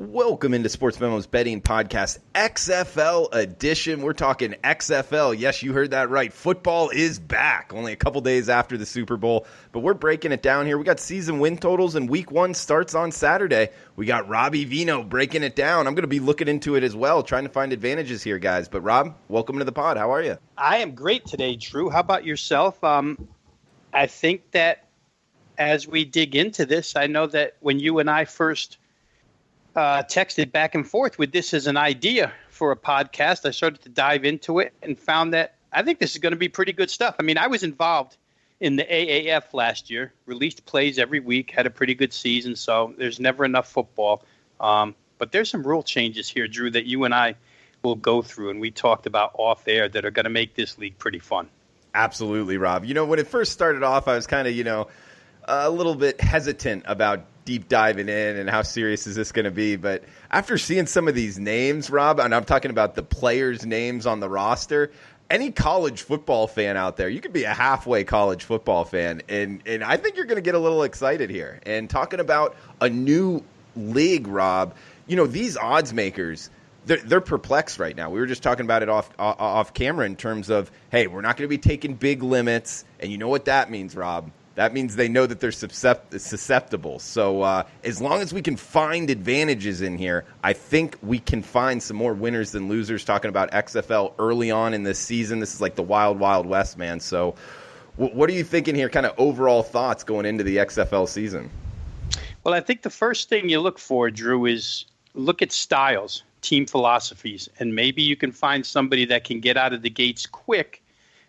Welcome into Sports Memo's Betting Podcast, XFL edition. We're talking XFL. Yes, you heard that right. Football is back, only a couple days after the Super Bowl, but we're breaking it down here. We got season win totals, and week one starts on Saturday. We got Robbie Veno breaking it down. I'm going to be looking into it as well, trying to find advantages here, guys. But Rob, welcome to the pod. How are you? I am great today, Drew. How about yourself? I think that as we dig into this, I know that when you and I first texted back and forth with this as an idea for a podcast, I started to dive into it and found that I think this is going to be pretty good stuff. I mean, I was involved in the AAF last year, released plays every week, had a pretty good season, so there's never enough football. But there's some rule changes here, Drew, that you and I will go through, and we talked about off air, that are going to make this league pretty fun. Absolutely, Rob. You know, when it first started off, I was kind of, a little bit hesitant about deep diving in and how serious is this going to be. But after seeing some of these names, Rob, and I'm talking about the players' names on the roster, any college football fan out there, you could be a halfway college football fan, and I think you're going to get a little excited here. And talking about a new league, Rob, these odds makers, they're perplexed right now. We were just talking about it off camera in terms of, hey, we're not going to be taking big limits, and you know what that means, Rob? That means they know that they're susceptible. So as long as we can find advantages in here, I think we can find some more winners than losers. Talking about XFL early on in this season, this is like the wild, wild west, man. So what are you thinking here, kind of overall thoughts going into the XFL season? Well, I think the first thing you look for, Drew, is look at styles, team philosophies, and maybe you can find somebody that can get out of the gates quick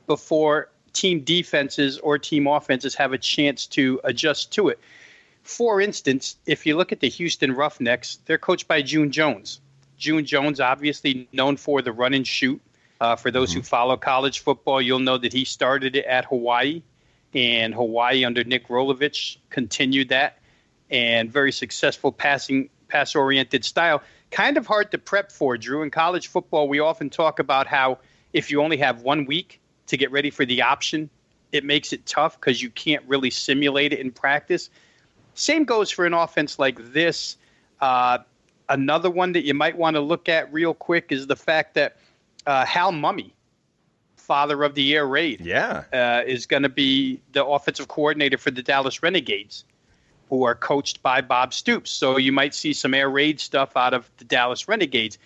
before team defenses or team offenses have a chance to adjust to it. For instance, if you look at the Houston Roughnecks, they're coached by June Jones. June Jones, obviously known for the run and shoot. For those who follow college football, you'll know that he started it at Hawaii, and Hawaii under Nick Rolovich continued that, and very successful pass-oriented style. Kind of hard to prep for, Drew. In college football, we often talk about how if you only have 1 week to get ready for the option, it makes it tough because you can't really simulate it in practice. Same goes for an offense like this. Another one that you might want to look at real quick is the fact that Hal Mummy, father of the Air Raid, is going to be the offensive coordinator for the Dallas Renegades, who are coached by Bob Stoops. So you might see some Air Raid stuff out of the Dallas Renegades.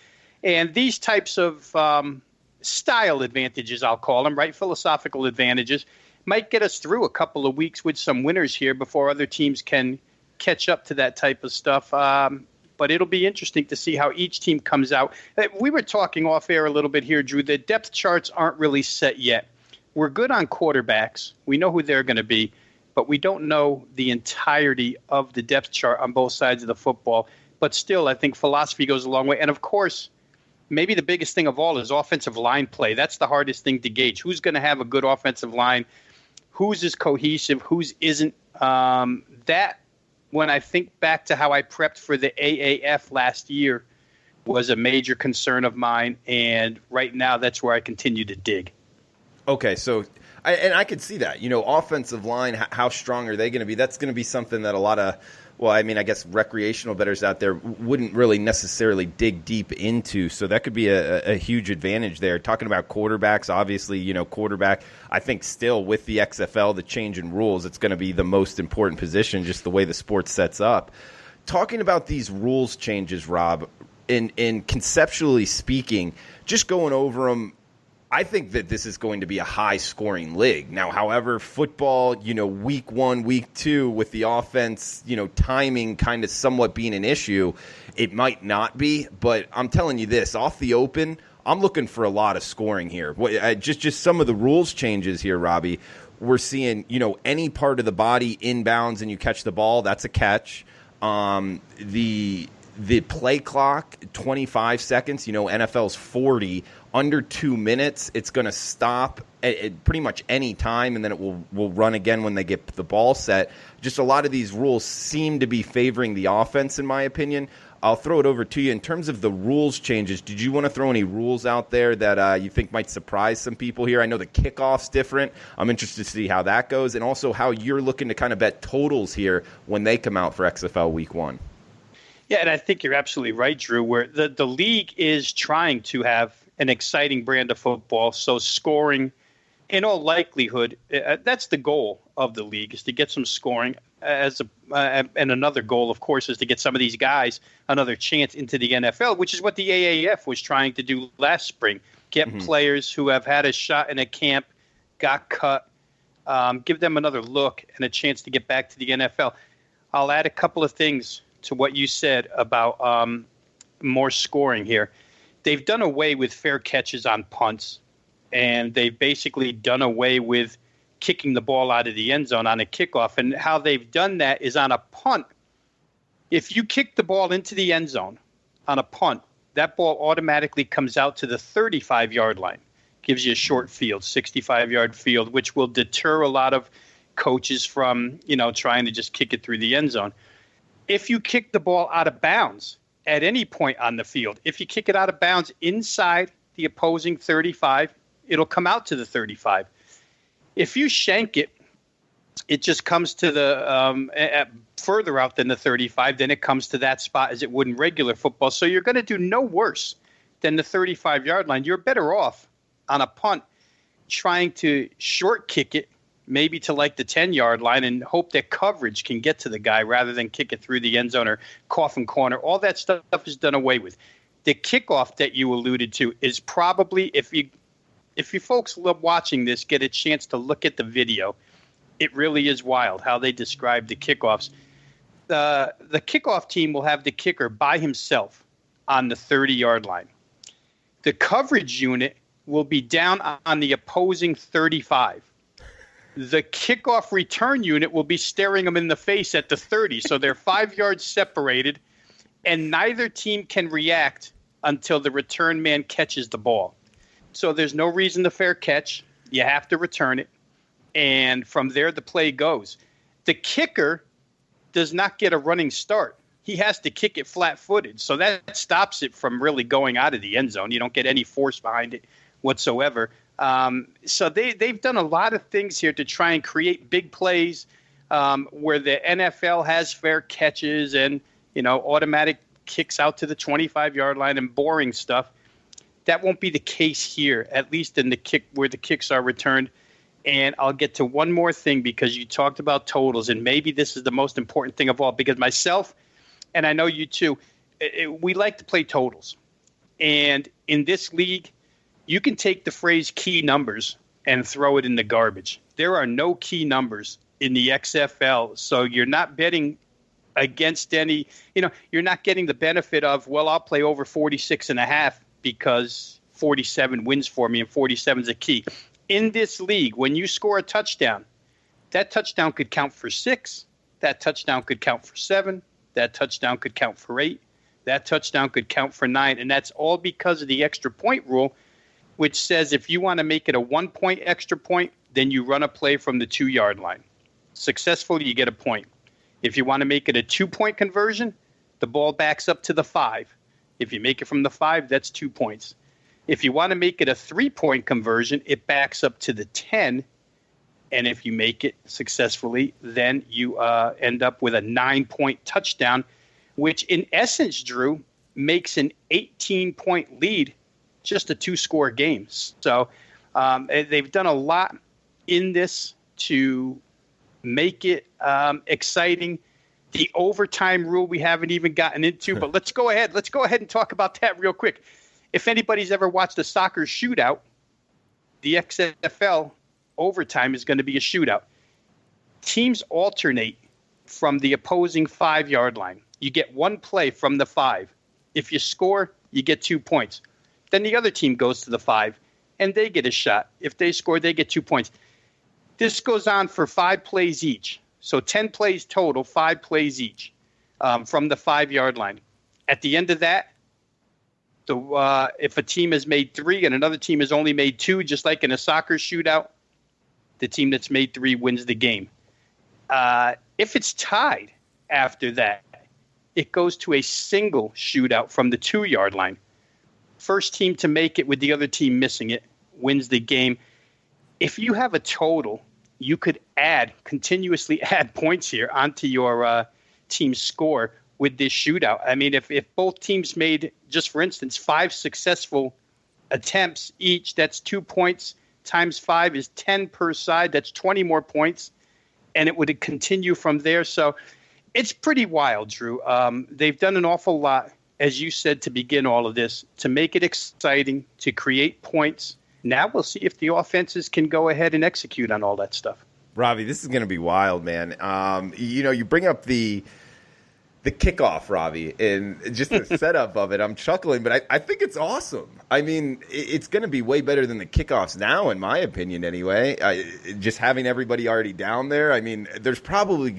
And these types of style advantages, I'll call them, right? Philosophical advantages might get us through a couple of weeks with some winners here before other teams can catch up to that type of stuff. But it'll be interesting to see how each team comes out. We were talking off air a little bit here, Drew. The depth charts aren't really set yet. We're good on quarterbacks. We know who they're going to be, but we don't know the entirety of the depth chart on both sides of the football. But still, I think philosophy goes a long way. And of course, maybe the biggest thing of all is offensive line play. That's the hardest thing to gauge. Who's going to have a good offensive line? Who's is cohesive? Who's isn't? That, when I think back to how I prepped for the AAF last year, was a major concern of mine. And right now, that's where I continue to dig. Okay, so I could see that. Offensive line, how strong are they going to be? That's going to be something that a lot of, I guess recreational bettors out there wouldn't really necessarily dig deep into. So that could be a huge advantage there. Talking about quarterbacks, obviously, quarterback, I think still with the XFL, the change in rules, it's going to be the most important position, just the way the sport sets up. Talking about these rules changes, Rob, in conceptually speaking, just going over them, I think that this is going to be a high-scoring league. Now, however, football, week 1, week 2, with the offense, timing kind of somewhat being an issue, it might not be. But I'm telling you this, off the open, I'm looking for a lot of scoring here. Just some of the rules changes here, Robbie. We're seeing, any part of the body inbounds and you catch the ball, that's a catch. The play clock, 25 seconds, NFL's 40. Under 2 minutes, it's going to stop at pretty much any time, and then it will run again when they get the ball set. Just a lot of these rules seem to be favoring the offense, in my opinion. I'll throw it over to you. In terms of the rules changes, did you want to throw any rules out there that you think might surprise some people here? I know the kickoff's different. I'm interested to see how that goes, and also how you're looking to kind of bet totals here when they come out for XFL Week 1. Yeah, and I think you're absolutely right, Drew, where the league is trying to have an exciting brand of football. So scoring, in all likelihood, that's the goal of the league, is to get some scoring. And another goal, of course, is to get some of these guys another chance into the NFL, which is what the AAF was trying to do last spring. Get players who have had a shot in a camp, got cut, give them another look and a chance to get back to the NFL. I'll add a couple of things to what you said about more scoring here. They've done away with fair catches on punts, and they've basically done away with kicking the ball out of the end zone on a kickoff. And how they've done that is on a punt. If you kick the ball into the end zone on a punt, that ball automatically comes out to the 35-yard line. Gives you a short field, 65-yard field, which will deter a lot of coaches from, trying to just kick it through the end zone. If you kick the ball out of bounds at any point on the field, if you kick it out of bounds inside the opposing 35, it'll come out to the 35. If you shank it, it just comes to the further out than the 35. Then it comes to that spot as it would in regular football. So you're going to do no worse than the 35-yard line. You're better off on a punt trying to short kick it, maybe to like the 10-yard line, and hope that coverage can get to the guy rather than kick it through the end zone or coffin corner. All that stuff is done away with. The kickoff that you alluded to is probably, if you folks love watching this, get a chance to look at the video, it really is wild how they describe the kickoffs. The kickoff team will have the kicker by himself on the 30-yard line. The coverage unit will be down on the opposing 35. The kickoff return unit will be staring them in the face at the 30. So they're 5 yards separated, and neither team can react until the return man catches the ball. So there's no reason to fair catch. You have to return it. And from there, the play goes. The kicker does not get a running start. He has to kick it flat-footed. So that stops it from really going out of the end zone. You don't get any force behind it whatsoever. So they've done a lot of things here to try and create big plays where the NFL has fair catches and, automatic kicks out to the 25-yard line and boring stuff. That won't be the case here, at least in the kick where the kicks are returned. And I'll get to one more thing, because you talked about totals, and maybe this is the most important thing of all, because myself, and I know you too, we like to play totals. And in this league, you can take the phrase key numbers and throw it in the garbage. There are no key numbers in the XFL, so you're not betting against any, you're not getting the benefit of, well, I'll play over 46.5 because 47 wins for me and 47 is a key. In this league, when you score a touchdown, that touchdown could count for 6, that touchdown could count for 7, that touchdown could count for 8, that touchdown could count for 9, and that's all because of the extra point rule, which says if you want to make it a 1-point extra point, then you run a play from the 2-yard line. Successful, you get a point. If you want to make it a 2-point conversion, the ball backs up to the 5. If you make it from the 5, that's 2 points. If you want to make it a 3-point conversion, it backs up to the 10. And if you make it successfully, then you end up with a 9-point touchdown, which in essence, Drew, makes an 18-point lead just a 2-score game. So they've done a lot in this to make it exciting. The overtime rule we haven't even gotten into, but let's go ahead. Let's go ahead and talk about that real quick. If anybody's ever watched a soccer shootout, the XFL overtime is going to be a shootout. Teams alternate from the opposing 5-yard line. You get one play from the 5. If you score, you get 2 points. Then the other team goes to the 5, and they get a shot. If they score, they get 2 points. This goes on for 5 plays each. So 10 plays total, 5 plays each from the 5-yard line. At the end of that, if a team has made 3 and another team has only made 2, just like in a soccer shootout, the team that's made 3 wins the game. If it's tied after that, it goes to a single shootout from the 2-yard line. First team to make it with the other team missing it wins the game. If you have a total, you could continuously add points here onto your team score, with this shootout. I mean, if both teams made, just for instance, 5 successful attempts each, that's 2 points times 5 is 10 per side. That's 20 more points, and it would continue from there. So it's pretty wild, Drew. They've done an awful lot, as you said, to begin all of this, to make it exciting, to create points. Now we'll see if the offenses can go ahead and execute on all that stuff. Robbie, this is going to be wild, man. You bring up the kickoff, Robbie, and just the setup of it. I'm chuckling, but I think it's awesome. I mean, it's going to be way better than the kickoffs now, in my opinion, anyway. Just having everybody already down there. I mean, there's probably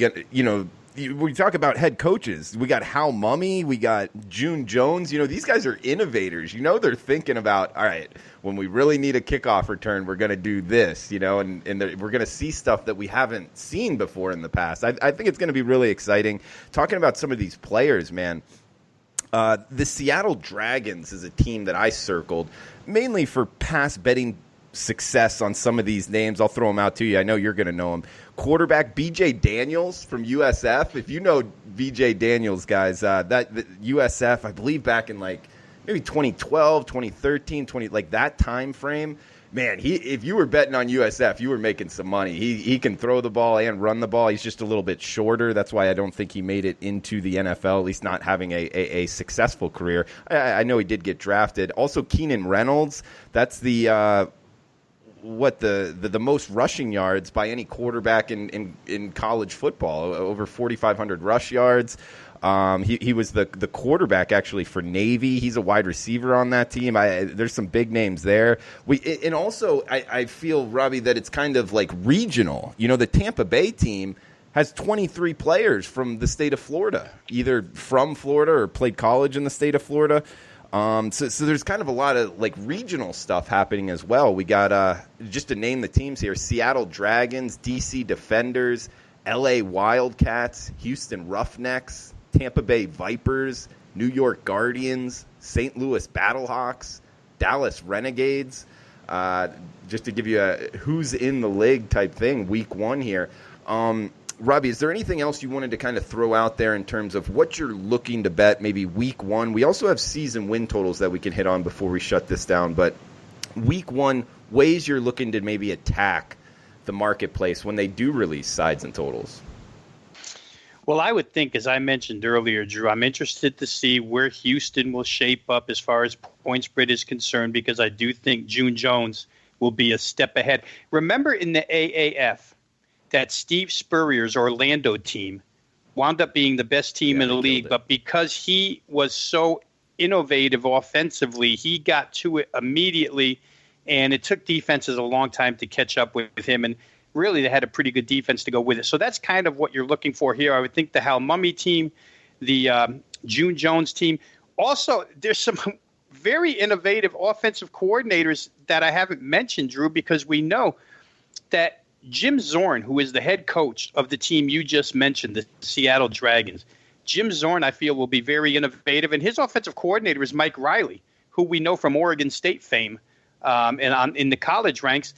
we talk about head coaches. We got Hal Mummy. We got June Jones. These guys are innovators. They're thinking about, all right, when we really need a kickoff return, we're going to do this, and we're going to see stuff that we haven't seen before in the past. I think it's going to be really exciting. Talking about some of these players, man. The Seattle Dragons is a team that I circled mainly for past betting success on some of these names. I'll throw them out to you. I know you're going to know them. Quarterback B.J. Daniels from USF. If you know B.J. Daniels, guys, that USF, I believe back in maybe 2012, 2013, that time frame. Man, if you were betting on USF, you were making some money. He can throw the ball and run the ball. He's just a little bit shorter. That's why I don't think he made it into the NFL, at least not having a successful career. I know he did get drafted. Also, Keenan Reynolds. That's the most rushing yards by any quarterback in college football, over 4,500 rush yards. He was the quarterback actually for Navy. He's a wide receiver on that team. There's some big names there. I feel, Robbie, that it's kind of like regional. The Tampa Bay team has 23 players from the state of Florida, either from Florida or played college in the state of Florida. So there's kind of a lot of regional stuff happening as well. We got just to name the teams here: Seattle Dragons, DC Defenders, LA Wildcats, Houston Roughnecks, Tampa Bay Vipers, New York Guardians, St. Louis Battlehawks, Dallas Renegades. Just to give you a who's in the league type thing, week 1 here. Robbie, is there anything else you wanted to kind of throw out there in terms of what you're looking to bet maybe week 1? We also have season win totals that we can hit on before we shut this down. But week 1, ways you're looking to maybe attack the marketplace when they do release sides and totals. Well, I would think, as I mentioned earlier, Drew, I'm interested to see where Houston will shape up as far as point spread is concerned, because I do think June Jones will be a step ahead. Remember in the AAF, that Steve Spurrier's Orlando team wound up being the best team in the league, but because he was so innovative offensively, he got to it immediately, and it took defenses a long time to catch up with him, and really they had a pretty good defense to go with it. So that's kind of what you're looking for here. I would think the Hal Mummy team, the June Jones team. Also, there's some very innovative offensive coordinators that I haven't mentioned, Drew, because we know that Jim Zorn, who is the head coach of the team you just mentioned, the Seattle Dragons, Jim Zorn, I feel, will be very innovative. And his offensive coordinator is Mike Riley, who we know from Oregon State fame and in the college ranks.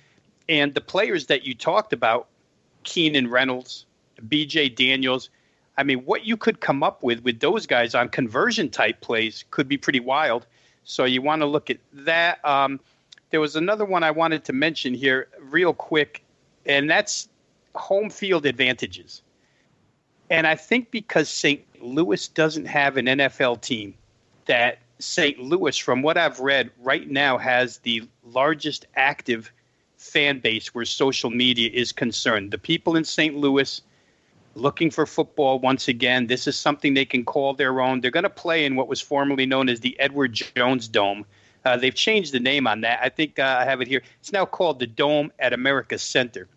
And the players that you talked about, Keenan Reynolds, B.J. Daniels, I mean, what you could come up with those guys on conversion-type plays could be pretty wild. So you want to look at that. There was another one I wanted to mention here real quick, and that's home field advantages. And I think because St. Louis doesn't have an NFL team, that St. Louis, from what I've read, right now has the largest active fan base where social media is concerned. The people in St. Louis looking for football once again. This is something they can call their own. They're going to play in what was formerly known as the Edward Jones Dome. They've changed the name on that. I think I have it here. It's now called the Dome at America Center.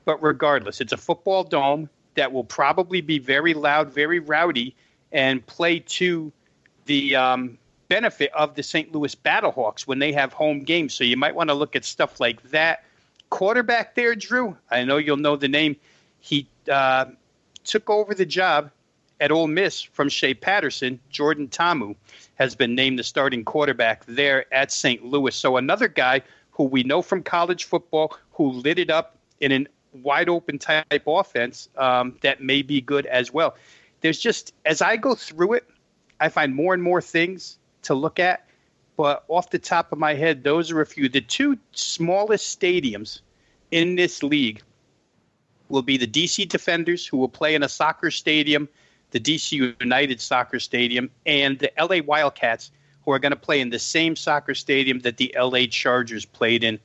But regardless, it's a football dome that will probably be very loud, very rowdy, and play to the benefit of the St. Louis Battlehawks when they have home games. So you might want to look at stuff like that. Quarterback there, Drew, I know you'll know the name. He took over the job at Ole Miss from Shea Patterson. Jordan Ta'amu has been named the starting quarterback there at St. Louis. So another guy who we know from college football who lit it up in an wide open type offense that may be good as well. there's just, as I go through it, I find more and more things to look at. But off the top of my head, those are a few. The two smallest stadiums in this league will be the DC Defenders, who will play in a soccer stadium, the DC United Soccer Stadium, and the LA Wildcats, who are going to play in the same soccer stadium that the LA Chargers played in.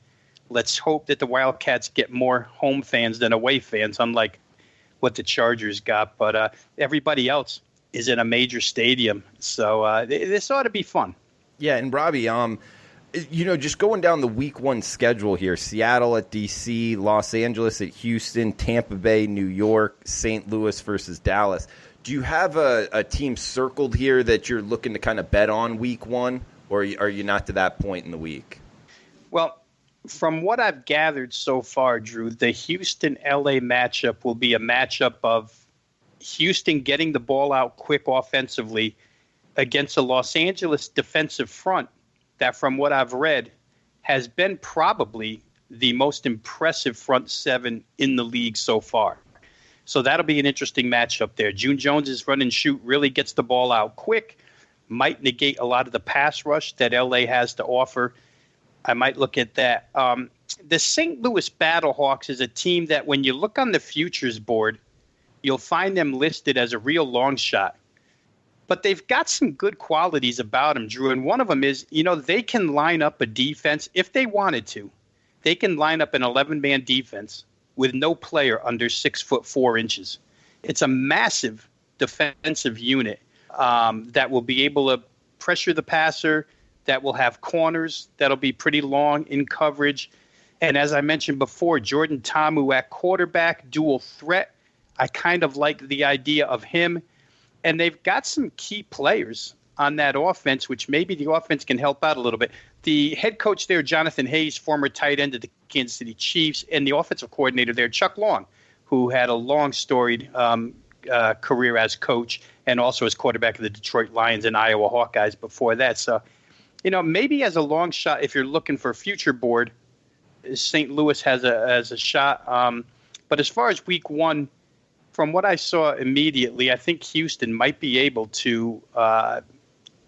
Let's hope that the Wildcats get more home fans than away fans, unlike what the Chargers got. But everybody else is in a major stadium. So this ought to be fun. Yeah, and Robbie, just going down the week one schedule here, Seattle at D.C., Los Angeles at Houston, Tampa Bay, New York, St. Louis versus Dallas. Do you have a team circled here that you're looking to kind of bet on week one, or are you not to that point in the week? Well, from what I've gathered so far, Drew, the Houston-LA matchup will be a matchup of Houston getting the ball out quick offensively against a Los Angeles defensive front that, from what I've read, has been probably the most impressive front seven in the league so far. So that'll be an interesting matchup there. June Jones's run and shoot really gets the ball out quick, might negate a lot of the pass rush that LA has to offer. I might look at that. The St. Louis Battlehawks is a team that when you look on the futures board, you'll find them listed as a real long shot. But they've got some good qualities about them, Drew. And one of them is, they can line up a defense if they wanted to. They can line up an 11-man defense with no player under 6'4". It's a massive defensive unit that will be able to pressure the passer, that will have corners that'll be pretty long in coverage. And as I mentioned before, Jordan Ta'amu at quarterback, dual threat. I kind of like the idea of him. And they've got some key players on that offense, which maybe the offense can help out a little bit. The head coach there, Jonathan Hayes, former tight end of the Kansas City Chiefs, and the offensive coordinator there, Chuck Long, who had a long storied career as coach and also as quarterback of the Detroit Lions and Iowa Hawkeyes before that. So, maybe as a long shot, if you're looking for a future board, St. Louis has a shot. But as far as week one, from what I saw immediately, I think Houston might be able to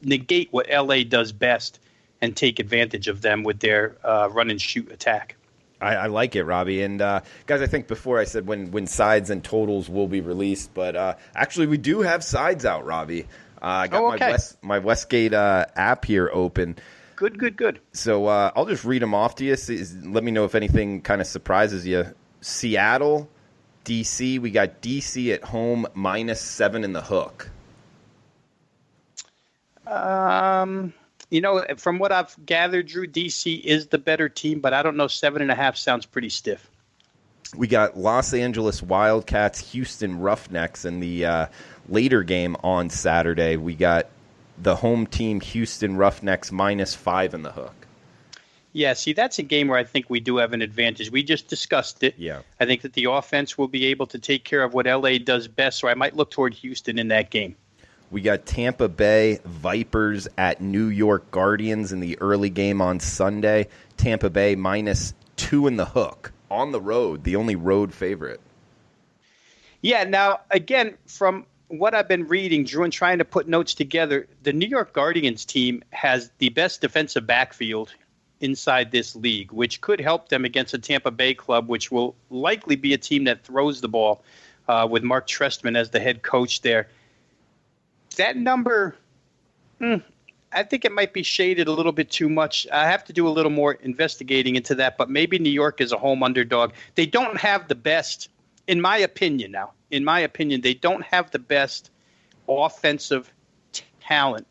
negate what LA does best and take advantage of them with their run and shoot attack. I like it, Robbie. And guys, I think before I said when sides and totals will be released, but actually we do have sides out, Robbie. I got my Westgate app here open. Good. So I'll just read them off to you. Let me know if anything kind of surprises you. Seattle, DC. We got DC at home -7 in the hook. From what I've gathered, Drew, DC is the better team, but I don't know. 7.5 sounds pretty stiff. We got Los Angeles Wildcats, Houston Roughnecks in the later game on Saturday. We got the home team, Houston Roughnecks, -5 in the hook. Yeah, see, that's a game where I think we do have an advantage. We just discussed it. Yeah. I think that the offense will be able to take care of what LA does best, so I might look toward Houston in that game. We got Tampa Bay Vipers at New York Guardians in the early game on Sunday. Tampa Bay -2 in the hook on the road, the only road favorite. Yeah, now, again, from what I've been reading, Drew, and trying to put notes together, the New York Guardians team has the best defensive backfield inside this league, which could help them against a Tampa Bay club, which will likely be a team that throws the ball with Mark Trestman as the head coach there. That number, I think it might be shaded a little bit too much. I have to do a little more investigating into that, but maybe New York is a home underdog. They don't have the best, in my opinion, they don't have the best offensive talent,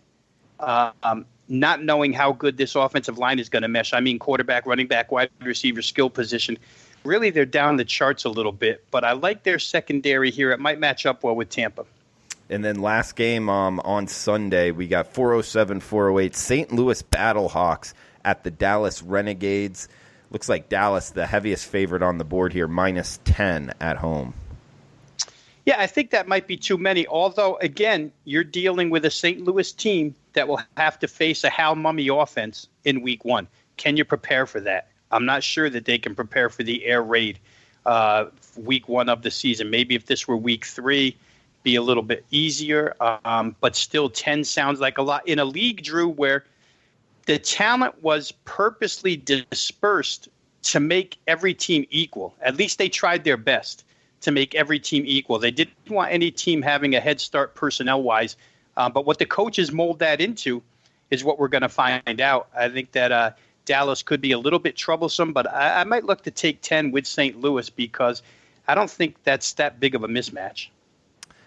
not knowing how good this offensive line is going to mesh. I mean, quarterback, running back, wide receiver, skill position. Really, they're down the charts a little bit, but I like their secondary here. It might match up well with Tampa. And then last game on Sunday, we got 407-408 St. Louis Battlehawks at the Dallas Renegades. Looks like Dallas, the heaviest favorite on the board here, -10 at home. Yeah, I think that might be too many. Although, again, you're dealing with a St. Louis team that will have to face a Hal Mummy offense in week one. Can you prepare for that? I'm not sure that they can prepare for the air raid week one of the season. Maybe if this were week 3, be a little bit easier, but still 10 sounds like a lot. In a league, Drew, where the talent was purposely dispersed to make every team equal. At least they tried their best to make every team equal. They didn't want any team having a head start personnel-wise. But what the coaches mold that into is what we're going to find out. I think that Dallas could be a little bit troublesome, but I might look to take 10 with St. Louis because I don't think that's that big of a mismatch.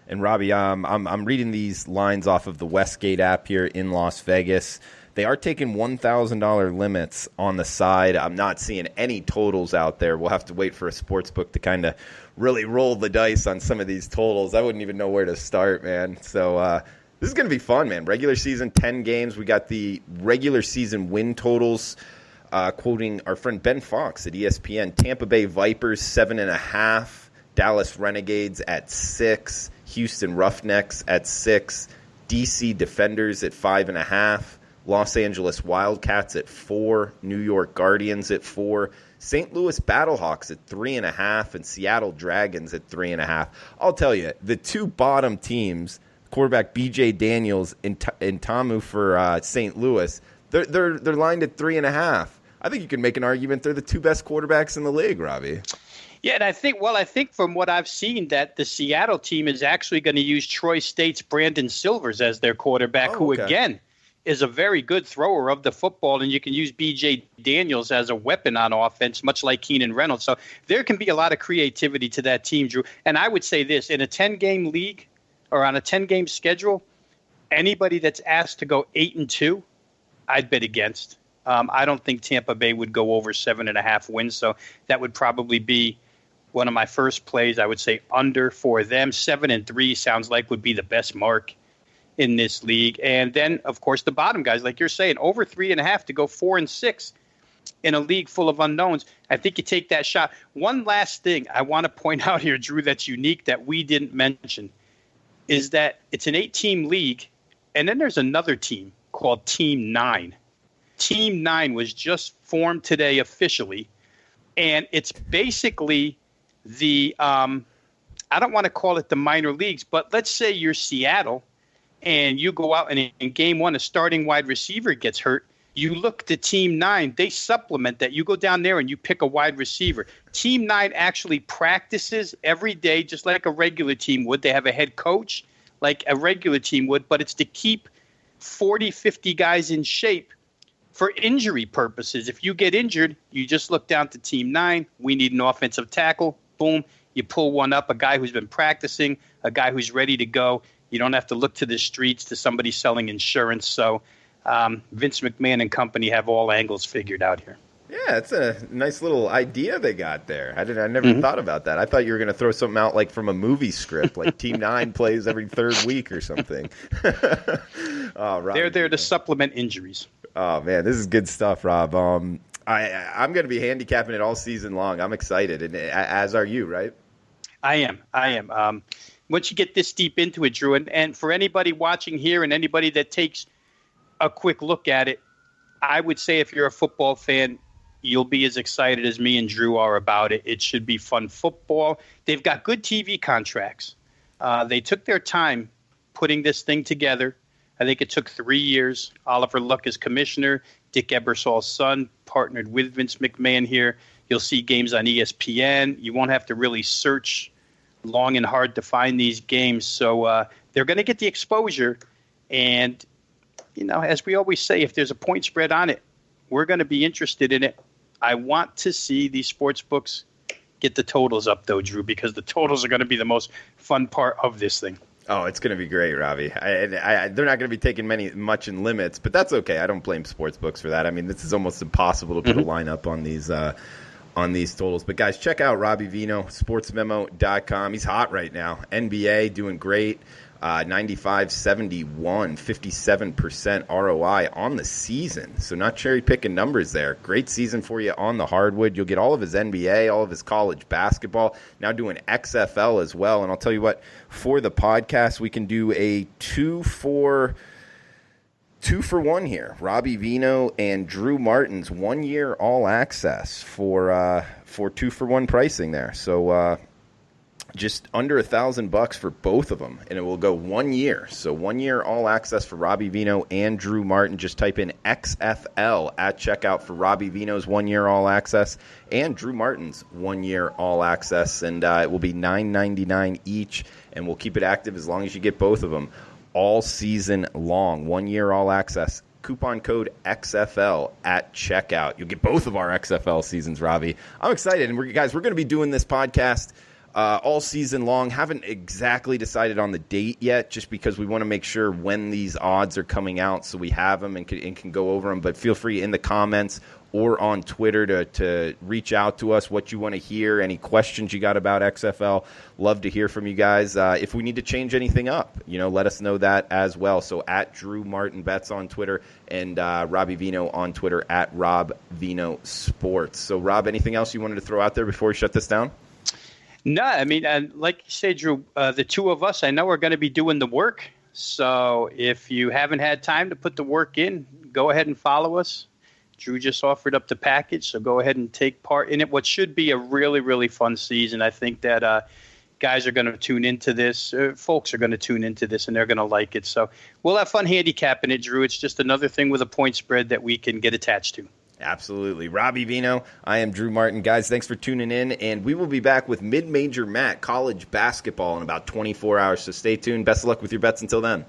And Robbie, I'm reading these lines off of the Westgate app here in Las Vegas. They are taking $1,000 limits on the side. I'm not seeing any totals out there. We'll have to wait for a sports book to kind of really roll the dice on some of these totals. I wouldn't even know where to start, man. So this is going to be fun, man. Regular season, 10 games. We got the regular season win totals, quoting our friend Ben Fox at ESPN. Tampa Bay Vipers, 7.5. Dallas Renegades at 6. Houston Roughnecks at 6. DC Defenders at 5.5. Los Angeles Wildcats at 4. New York Guardians at 4. St. Louis Battlehawks at 3.5. And Seattle Dragons at 3.5. I'll tell you, the two bottom teams, quarterback B.J. Daniels and Tamu for St. Louis, they're lined at 3.5. I think you can make an argument they're the two best quarterbacks in the league, Robbie. Yeah, and I think from what I've seen that the Seattle team is actually going to use Troy State's Brandon Silvers as their quarterback, who again is a very good thrower of the football, and you can use B.J. Daniels as a weapon on offense, much like Keenan Reynolds. So there can be a lot of creativity to that team, Drew. And I would say this, in a 10-game league or on a 10-game schedule, anybody that's asked to go 8-2, I'd bet against. I don't think Tampa Bay would go over 7.5 wins, so that would probably be one of my first plays. I would say under for them. 7-3 sounds like would be the best mark in this league. And then, of course, the bottom guys, like you're saying, over 3.5 to go 4-6 in a league full of unknowns. I think you take that shot. One last thing I want to point out here, Drew, that's unique that we didn't mention is that it's an 8-team league, and then there's another team called Team 9. Team 9 was just formed today officially, and it's basically the I don't want to call it the minor leagues, but let's say you're Seattle and you go out and in game one a starting wide receiver gets hurt. You look to Team 9, they supplement that. You go down there and you pick a wide receiver. Team 9 actually practices every day just like a regular team would. They have a head coach like a regular team would, but it's to keep 40, 50 guys in shape for injury purposes. If you get injured, you just look down to Team 9. We need an offensive tackle. Boom. You pull one up, a guy who's been practicing, a guy who's ready to go. You don't have to look to the streets to somebody selling insurance. So Vince McMahon and company have all angles figured out here. Yeah, it's a nice little idea they got there. I never thought about that. I thought you were going to throw something out like from a movie script, like Team 9 plays every third week or something. They're there to supplement injuries. Oh, man, this is good stuff, Rob. I'm going to be handicapping it all season long. I'm excited, and as are you, right? I am. Once you get this deep into it, Drew, and for anybody watching here and anybody that takes a quick look at it, I would say if you're a football fan, you'll be as excited as me and Drew are about it. It should be fun football. They've got good TV contracts. They took their time putting this thing together. I think it took 3 years. Oliver Luck is commissioner. Dick Ebersol's son partnered with Vince McMahon here. You'll see games on ESPN. You won't have to really search long and hard to find these games. So they're going to get the exposure. And, you know, as we always say, if there's a point spread on it, we're going to be interested in it. I want to see these sports books get the totals up, though, Drew, because the totals are going to be the most fun part of this thing. Oh, it's going to be great, Robbie. They're not going to be taking much in limits, but that's okay. I don't blame sports books for that. I mean, this is almost impossible to put a lineup on these totals. But, guys, check out Robbie Veno, sportsmemo.com. He's hot right now. NBA doing great. 95-71, 57% ROI on the season. So not cherry-picking numbers there. Great season for you on the hardwood. You'll get all of his NBA, all of his college basketball, now doing XFL as well. And I'll tell you what, for the podcast, we can do a 2-for-1 here. Robbie Veno and Drew Martin's 1 year all access for 2-for-1 pricing there. So just under $1,000 for both of them, and it will go 1 year. So 1 year all access for Robbie Veno and Drew Martin. Just type in XFL at checkout for Robbie Veno's 1 year all access and Drew Martin's 1 year all access, and it will be $9.99 each, and we'll keep it active as long as you get both of them all season long. 1 year all access. Coupon code XFL at checkout. You'll get both of our XFL seasons, Robbie. I'm excited, and we're going to be doing this podcast all season long. Haven't exactly decided on the date yet, just because we want to make sure when these odds are coming out so we have them and can go over them. But feel free in the comments or on Twitter to reach out to us what you want to hear, any questions you got about XFL. Love to hear from you guys. If we need to change anything up, let us know that as well. So at Drew Martin Bets on Twitter and Robbie Veno on Twitter at Rob Veno Sports. So Rob, anything else you wanted to throw out there before we shut this down? No, I mean, like you said, Drew, the two of us, I know we're going to be doing the work. So if you haven't had time to put the work in, go ahead and follow us. Drew just offered up the package, so go ahead and take part in it. What should be a really, really fun season. I think that guys are going to tune into this. Folks are going to tune into this, and they're going to like it. So we'll have fun handicapping it, Drew. It's just another thing with a point spread that we can get attached to. Absolutely. Robbie Veno, I am Drew Martin. Guys, thanks for tuning in, and we will be back with Mid-Major Matt, college basketball, in about 24 hours, so stay tuned. Best of luck with your bets until then.